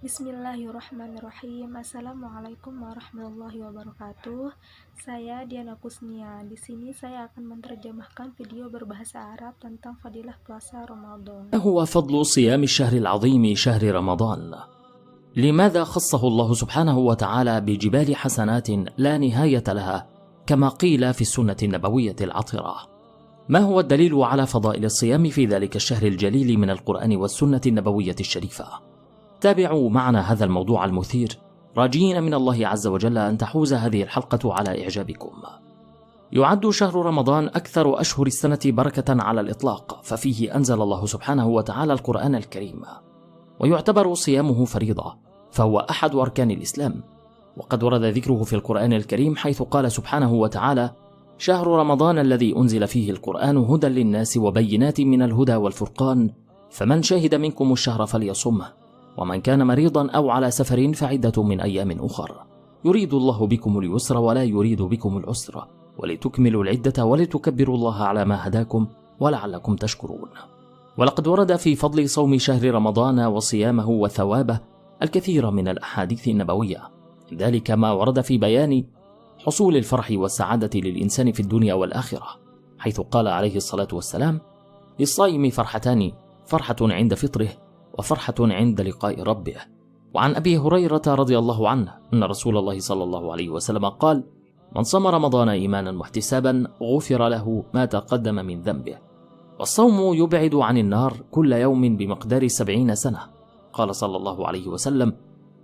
Bismillahirrahmanirrahim. Assalamualaikum warahmatullahi wabarakatuh. Saya Diana Kusnia. Di sini saya akan menerjemahkan video berbahasa Arab tentang fadilah puasa Ramadan. ما هو فضل صيام الشهر العظيم شهر رمضان؟ لماذا خصه الله سبحانه وتعالى بجبال حسنات لا نهاية لها كما قيل في السنة النبوية العطرة؟ ما هو الدليل على فضائل الصيام في ذلك الشهر الجليل من القرآن والسنة النبوية الشريفة؟ تابعوا معنا هذا الموضوع المثير راجين من الله عز وجل أن تحوز هذه الحلقة على إعجابكم. يعد شهر رمضان أكثر أشهر السنة بركة على الإطلاق، ففيه أنزل الله سبحانه وتعالى القرآن الكريم، ويعتبر صيامه فريضة، فهو أحد أركان الإسلام، وقد ورد ذكره في القرآن الكريم حيث قال سبحانه وتعالى: شهر رمضان الذي أنزل فيه القرآن هدى للناس وبينات من الهدى والفرقان، فمن شهد منكم الشهر فليصمه، ومن كان مريضا أو على سفر فعدة من أيام أخر، يريد الله بكم اليسر ولا يريد بكم العسر، ولتكملوا العدة ولتكبروا الله على ما هداكم ولعلكم تشكرون. ولقد ورد في فضل صوم شهر رمضان وصيامه وثوابه الكثير من الأحاديث النبوية، ذلك ما ورد في بيان حصول الفرح والسعادة للإنسان في الدنيا والآخرة، حيث قال عليه الصلاة والسلام: للصائم فرحتان، فرحة عند فطره وفرحة عند لقاء ربه. وعن أبي هريرة رضي الله عنه أن رسول الله صلى الله عليه وسلم قال: من صام رمضان إيمانا واحتسابا غفر له ما تقدم من ذنبه. والصوم يبعد عن النار كل يوم بمقدار 70 سنة. قال صلى الله عليه وسلم: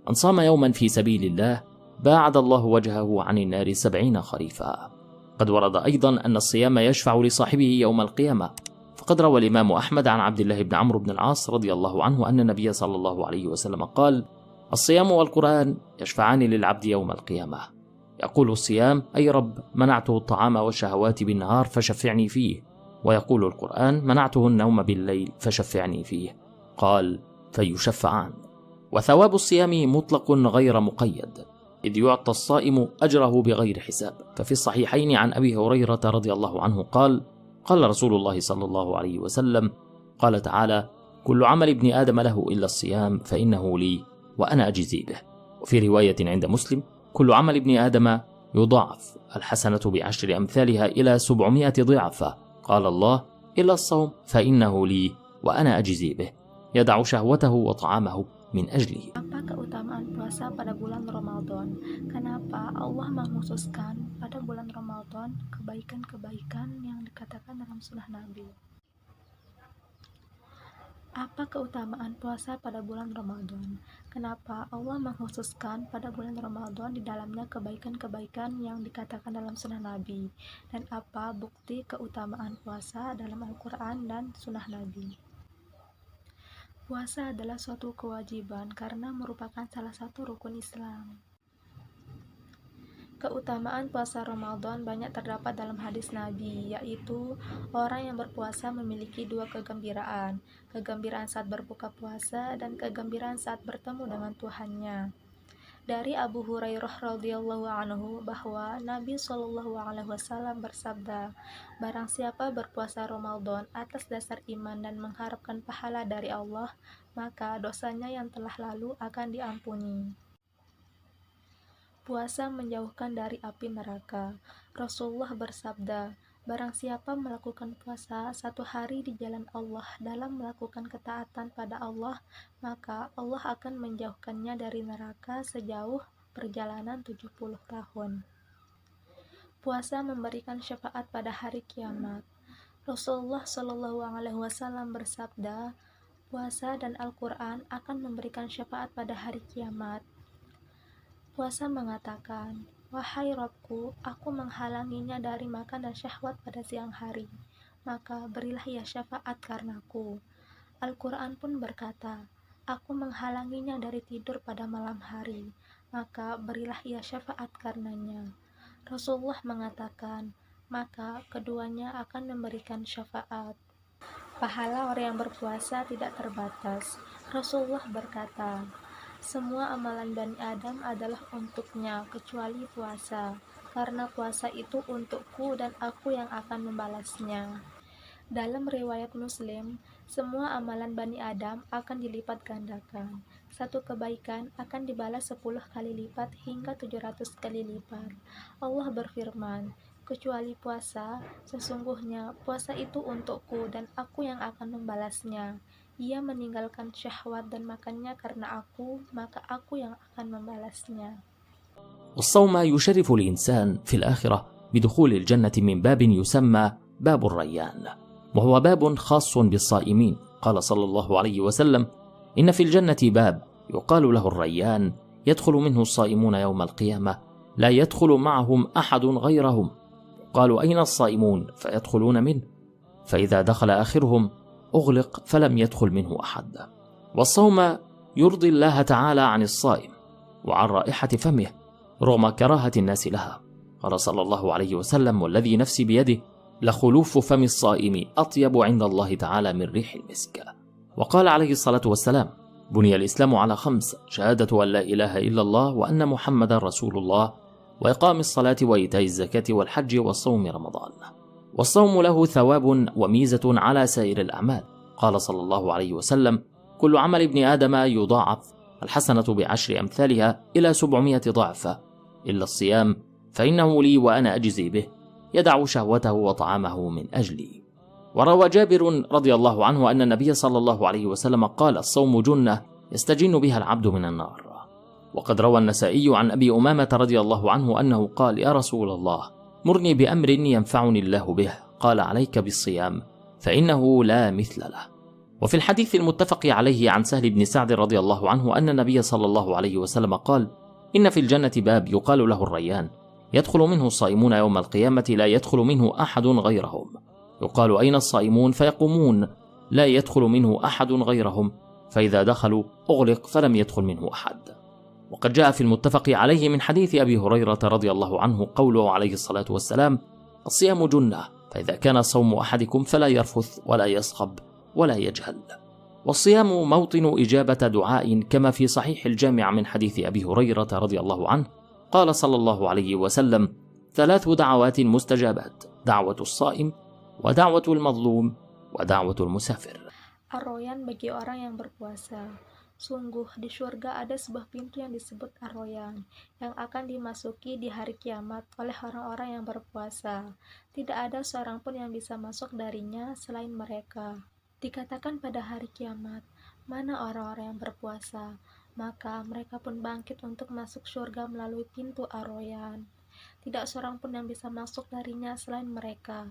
من صام يوما في سبيل الله باعد الله وجهه عن النار 70 خريفا. قد ورد أيضا أن الصيام يشفع لصاحبه يوم القيامة، فقد روى الإمام أحمد عن عبد الله بن عمرو بن العاص رضي الله عنه أن النبي صلى الله عليه وسلم قال: الصيام والقرآن يشفعان للعبد يوم القيامة. يقول الصيام: أي رب منعته الطعام والشهوات بالنهار فشفعني فيه، ويقول القرآن: منعته النوم بالليل فشفعني فيه. قال: فيشفعان. وثواب الصيام مطلق غير مقيد، إذ يعطى الصائم أجره بغير حساب. ففي الصحيحين عن أبي هريرة رضي الله عنه قال: قال رسول الله صلى الله عليه وسلم: قال تعالى: كل عمل ابن آدم له إلا الصيام فإنه لي وأنا أجزي به. وفي رواية عند مسلم: كل عمل ابن آدم يضاعف، الحسنة ب10 أمثالها إلى 700 ضعف. قال الله: إلا الصوم فإنه لي وأنا أجزي به، يدع شهوته وطعامه من أجله. Apa keutamaan puasa pada bulan Ramadan? Kenapa Allah mengkhususkan pada bulan Ramadan kebaikan-kebaikan yang dikatakan dalam sunnah Nabi? Apa keutamaan puasa pada bulan Ramadan? Kenapa Allah mengkhususkan pada bulan Ramadan di dalamnya kebaikan-kebaikan yang dikatakan dalam sunnah Nabi? Dan apa bukti keutamaan puasa dalam Al-Quran dan sunnah Nabi? Puasa adalah suatu kewajiban karena merupakan salah satu rukun Islam. Keutamaan puasa Ramadan banyak terdapat dalam hadis Nabi, yaitu orang yang berpuasa memiliki 2 kegembiraan, kegembiraan saat berbuka puasa dan kegembiraan saat bertemu dengan Tuhannya. Dari Abu Hurairah radhiyallahu anhu bahwa Nabi Shallallahu alaihi wasallam bersabda, barang siapa berpuasa Ramadan atas dasar iman dan mengharapkan pahala dari Allah, maka dosanya yang telah lalu akan diampuni. Puasa menjauhkan dari api neraka. Rasulullah bersabda, barang siapa melakukan puasa 1 hari di jalan Allah dalam melakukan ketaatan pada Allah, maka Allah akan menjauhkannya dari neraka sejauh perjalanan 70 tahun. Puasa memberikan syafaat pada hari kiamat. Rasulullah Shallallahu alaihi wasallam bersabda, puasa dan Al-Quran akan memberikan syafaat pada hari kiamat. Puasa mengatakan, wahai Rabbku, aku menghalanginya dari makan dan syahwat pada siang hari, maka berilah ia syafaat karenaku. Al-Quran pun berkata, aku menghalanginya dari tidur pada malam hari, maka berilah ia syafaat karenanya. Rasulullah mengatakan, maka keduanya akan memberikan syafaat. Pahala orang yang berpuasa tidak terbatas. Rasulullah berkata, semua amalan Bani Adam adalah untuknya kecuali puasa, karena puasa itu untukku dan aku yang akan membalasnya. Dalam riwayat Muslim, semua amalan Bani Adam akan dilipat gandakan. Satu kebaikan akan dibalas 10 kali lipat hingga 700 kali lipat. Allah berfirman, kecuali puasa, sesungguhnya puasa itu untukku dan aku yang akan membalasnya. Ia meninggalkan syahwat dan makannya karena aku, maka aku yang akan membalasnya. والصوم يشرف الإنسان في الآخرة بدخول الجنة من باب يسمى باب الريان، وهو باب خاص بالصائمين. قال صلى الله عليه وسلم: إن في الجنة باب يقال له الريان، يدخل منه الصائمون يوم القيامة، لا يدخل معهم أحد غيرهم. قالوا: أين الصائمون؟ فيدخلون منه، فإذا دخل آخرهم أغلق فلم يدخل منه أحد. والصوم يرضي الله تعالى عن الصائم وعن رائحة فمه رغم كراهة الناس لها. قال صلى الله عليه وسلم: والذي نفسي بيده لخلوف فم الصائم أطيب عند الله تعالى من ريح المسك. وقال عليه الصلاة والسلام: بني الإسلام على 5: شهادة أن لا إله إلا الله وأن محمدا رسول الله، وإقام الصلاة وإيتاء الزكاة والحج وصوم رمضان. والصوم له ثواب وميزة على سائر الأعمال. قال صلى الله عليه وسلم: كل عمل ابن آدم يضاعف، الحسنة ب10 أمثالها إلى 700 ضعف، إلا الصيام فإنه لي وأنا أجزي به، يدع شهوته وطعامه من أجلي. وروى جابر رضي الله عنه أن النبي صلى الله عليه وسلم قال: الصوم جنة يستجن بها العبد من النار. وقد روى النسائي عن أبي أمامة رضي الله عنه أنه قال: يا رسول الله، مرني بأمر ينفعني الله به. قال: عليك بالصيام فإنه لا مثل له. وفي الحديث المتفق عليه عن سهل بن سعد رضي الله عنه أن النبي صلى الله عليه وسلم قال: إن في الجنة باب يقال له الريان، يدخل منه الصائمون يوم القيامة لا يدخل منه أحد غيرهم. يقال: أين الصائمون؟ فيقومون: لا يدخل منه أحد غيرهم، فإذا دخلوا أغلق فلم يدخل منه أحد. وقد جاء في المتفق عليه من حديث أبي هريرة رضي الله عنه قوله عليه الصلاة والسلام: الصيام جنة، فإذا كان صوم أحدكم فلا يرفث ولا يصخب ولا يجهل. والصيام موطن إجابة دعاء، كما في صحيح الجامع من حديث أبي هريرة رضي الله عنه قال صلى الله عليه وسلم: 3 دعوات مستجابات: دعوة الصائم، ودعوة المظلوم، ودعوة المسافر. Ar-Royan bagi orang yang berpuasa. Sungguh di surga ada sebuah pintu yang disebut Ar-Royan, yang akan dimasuki di hari kiamat oleh orang-orang yang berpuasa. Tidak ada seorang pun yang bisa masuk darinya selain mereka. Dikatakan pada hari kiamat, mana orang-orang yang berpuasa? Maka mereka pun bangkit untuk masuk surga melalui pintu Ar-Royan. Tidak seorang pun yang bisa masuk darinya selain mereka.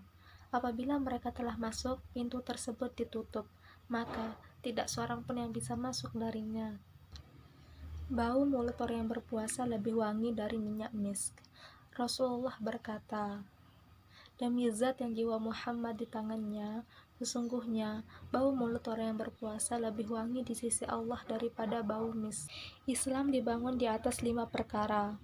Apabila mereka telah masuk, pintu tersebut ditutup, maka tidak seorang pun yang bisa masuk darinya. Bau mulut orang yang berpuasa lebih wangi dari minyak misk. Rasulullah berkata, demi zat yang jiwa Muhammad di tangannya, sesungguhnya bau mulut orang yang berpuasa lebih wangi di sisi Allah daripada bau misk. Islam dibangun di atas 5 perkara.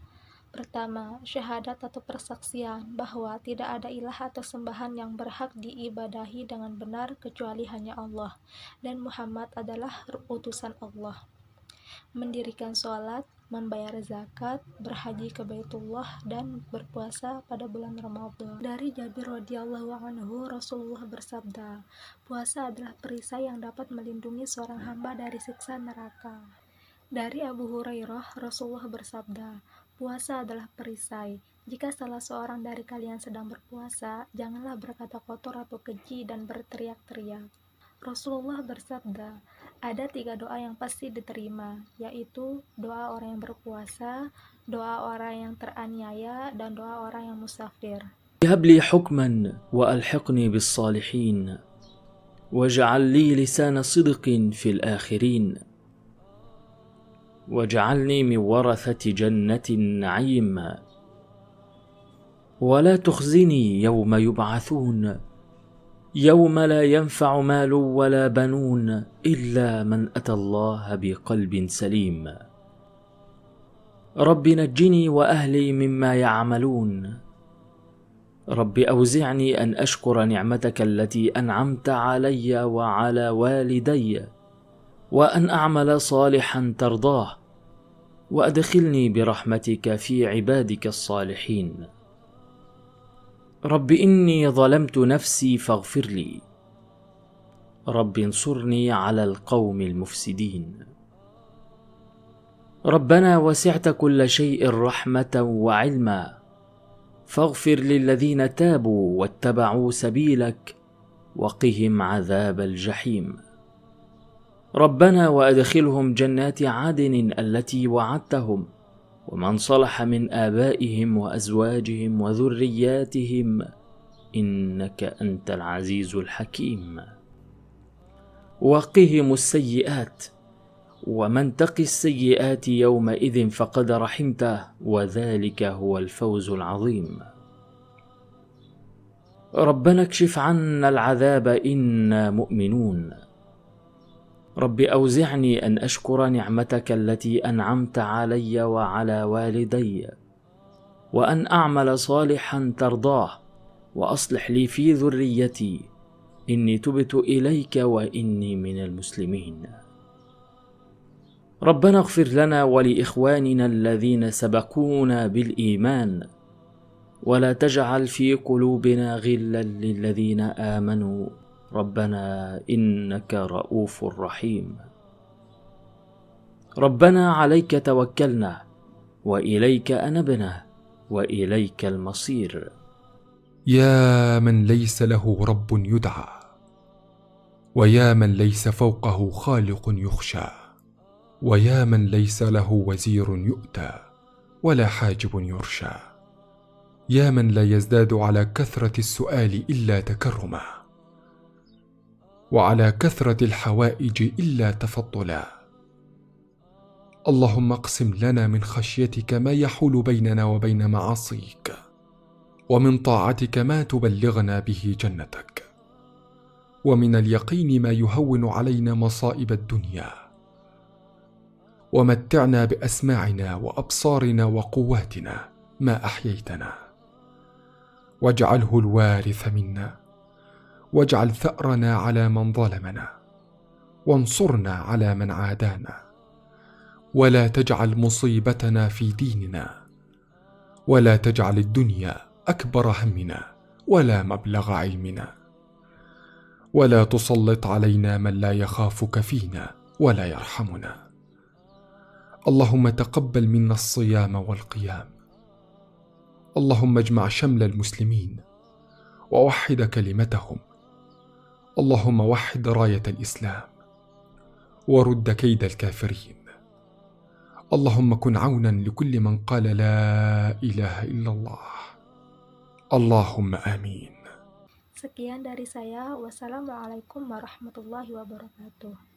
Pertama, syahadat atau persaksian bahwa tidak ada ilah atau sembahan yang berhak diibadahi dengan benar kecuali hanya Allah, dan Muhammad adalah utusan Allah. Mendirikan sholat, membayar zakat, berhaji ke Baitullah, dan berpuasa pada bulan Ramadan. Dari Jabir radhiyallahu anhu, Rasulullah bersabda, puasa adalah perisai yang dapat melindungi seorang hamba dari siksa neraka. Dari Abu Hurairah, Rasulullah bersabda, puasa adalah perisai. Jika salah seorang dari kalian sedang berpuasa, janganlah berkata kotor atau keji dan berteriak-teriak. Rasulullah bersabda, ada 3 doa yang pasti diterima, yaitu doa orang yang berpuasa, doa orang yang teraniaya, dan doa orang yang musafir. هب لي حكما وألحقني بالصالحين واجعل لي لسان صدق في الآخرين واجعلني من ورثة جنة النعيم ولا تخزني يوم يبعثون يوم لا ينفع مال ولا بنون إلا من أتى الله بقلب سليم رب نجني وأهلي مما يعملون رب أوزعني أن أشكر نعمتك التي أنعمت علي وعلى والدي وأن أعمل صالحا ترضاه وأدخلني برحمتك في عبادك الصالحين رب إني ظلمت نفسي فاغفر لي رب انصرني على القوم المفسدين. ربنا وسعت كل شيء رحمة وعلما، فاغفر للذين تابوا واتبعوا سبيلك وقهم عذاب الجحيم. ربنا وأدخلهم جنات عدن التي وعدتهم، ومن صلح من آبائهم وأزواجهم وذرياتهم، إنك أنت العزيز الحكيم. وقهم السيئات، ومن تق السيئات يومئذ فقد رحمته، وذلك هو الفوز العظيم. ربنا اكشف عنا العذاب إنا مؤمنون. رب أوزعني أن أشكر نعمتك التي أنعمت علي وعلى والدي، وأن أعمل صالحا ترضاه، وأصلح لي في ذريتي، إني تبت إليك وإني من المسلمين. ربنا اغفر لنا ولإخواننا الذين سبقونا بالإيمان، ولا تجعل في قلوبنا غلا للذين آمنوا، ربنا إنك رؤوف رحيم. ربنا عليك توكلنا، وإليك أنبنا، وإليك المصير. يا من ليس له رب يدعى، ويا من ليس فوقه خالق يخشى، ويا من ليس له وزير يؤتى ولا حاجب يرشى، يا من لا يزداد على كثرة السؤال إلا تكرما، وعلى كثرة الحوائج إلا تفضلا. اللهم اقسم لنا من خشيتك ما يحول بيننا وبين معاصيك، ومن طاعتك ما تبلغنا به جنتك، ومن اليقين ما يهون علينا مصائب الدنيا، ومتعنا بأسماعنا وأبصارنا وقواتنا ما أحييتنا، واجعله الوارث منا، واجعل ثأرنا على من ظلمنا، وانصرنا على من عادانا، ولا تجعل مصيبتنا في ديننا، ولا تجعل الدنيا أكبر همنا ولا مبلغ علمنا، ولا تسلط علينا من لا يخافك فينا ولا يرحمنا. اللهم تقبل منا الصيام والقيام. اللهم اجمع شمل المسلمين ووحد كلمتهم. اللهم وحد راية الإسلام ورد كيد الكافرين. اللهم كن عونا لكل من قال لا إله إلا الله. اللهم آمين. Sekian dari saya. Wassalamualaikum warahmatullahi wabarakatuh.